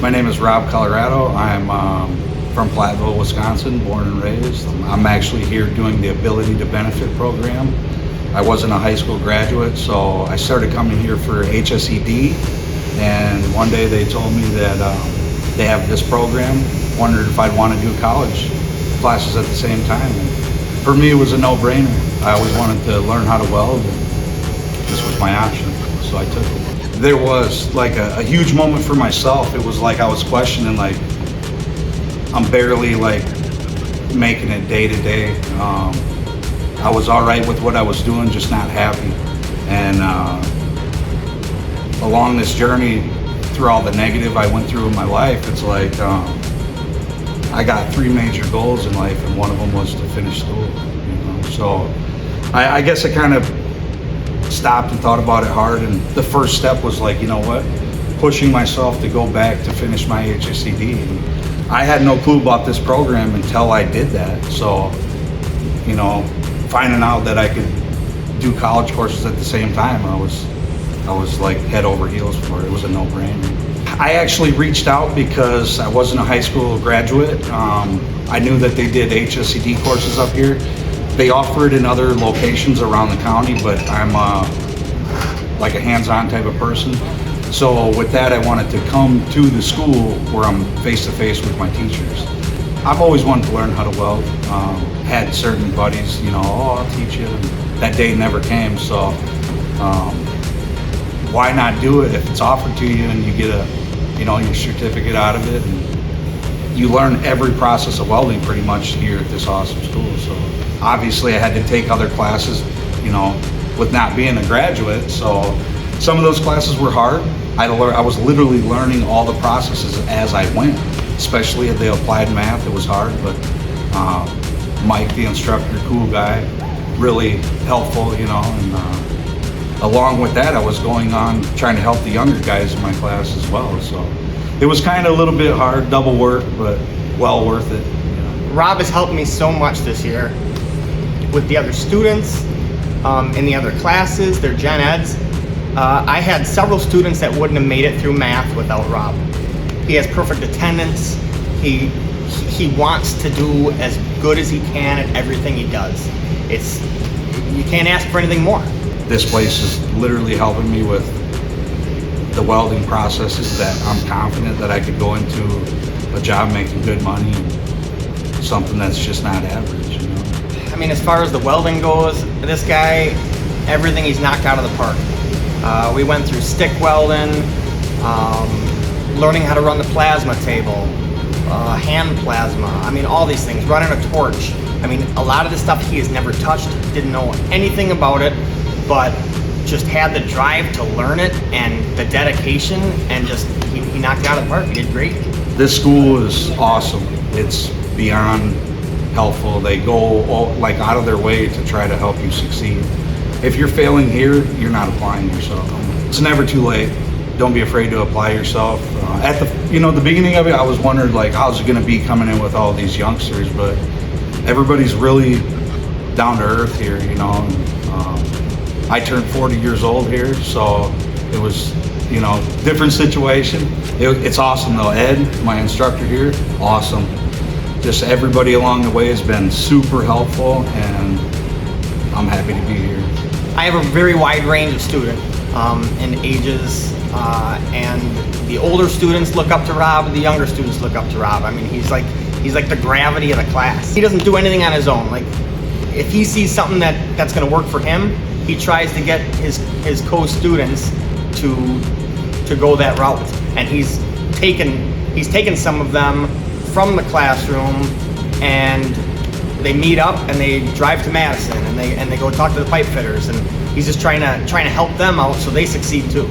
My name is Rob Colorado. I'm from Platteville, Wisconsin, born and raised. I'm actually here doing the Ability to Benefit program. I wasn't a high school graduate, so I started coming here for HSED, and one day they told me that they have this program, wondered if I'd want to do college classes at the same time. And for me, it was a no-brainer. I always wanted to learn how to weld, and this was my option, so I took it. There was like a huge moment for myself. It was like I was questioning, like, I'm barely like making it day to day. I was all right with what I was doing, just not happy. And along this journey, through all the negative I went through in my life, it's like I got three major goals in life, and one of them was to finish school. So I guess I kind of stopped and thought about it hard, and the first step was like, you know what, pushing myself to go back to finish my HSED. And I had no clue about this program until I did that. So, you know, finding out that I could do college courses at the same time, I was like head over heels for it. It was a no-brainer. I actually reached out because I wasn't a high school graduate. I knew that they did HSED courses up here. They offer it in other locations around the county, but I'm like a hands-on type of person. So with that, I wanted to come to the school where I'm face-to-face with my teachers. I've always wanted to learn how to weld. Had certain buddies, you know, oh, I'll teach you. That day never came, so why not do it if it's offered to you and you get your certificate out of it, and you learn every process of welding pretty much here at this awesome school. So obviously I had to take other classes, you know, with not being a graduate. So some of those classes were hard. I was literally learning all the processes as I went, especially at the applied math. It was hard, but Mike, the instructor, cool guy, really helpful, you know. And along with that, I was going on trying to help the younger guys in my class as well. So it was kind of a little bit hard, double work, but well worth it. Rob has helped me so much this year with the other students, in the other classes, their gen eds. I had several students that wouldn't have made it through math without Rob. He has perfect attendance. He wants to do as good as he can at everything he does. You can't ask for anything more. This place is literally helping me with the welding processes that I'm confident that I could go into a job making good money, and something that's just not average, you know. I mean, as far as the welding goes, this guy, everything he's knocked out of the park. We went through stick welding, learning how to run the plasma table, hand plasma, I mean, all these things, running a torch. I mean, a lot of the stuff he has never touched, didn't know anything about it, but just had the drive to learn it and the dedication, and just he knocked it out of the park. He did great. This school is awesome. It's beyond helpful. They go like out of their way to try to help you succeed. If you're failing here, you're not applying yourself. It's never too late. Don't be afraid to apply yourself. At the beginning of it, I was wondering, like, how's it going to be coming in with all these youngsters, but everybody's really down to earth here, you know. I turned 40 years old here, so it was, you know, different situation. It's awesome though. Ed, my instructor here, awesome. Just everybody along the way has been super helpful, and I'm happy to be here. I have a very wide range of students in ages, and the older students look up to Rob, the younger students look up to Rob. I mean, he's like the gravity of the class. He doesn't do anything on his own. Like, if he sees something that's going to work for him, he tries to get his co-students to go that route. And he's taken some of them from the classroom, and they meet up and they drive to Madison, and they go talk to the pipe fitters, and he's just trying to help them out so they succeed too.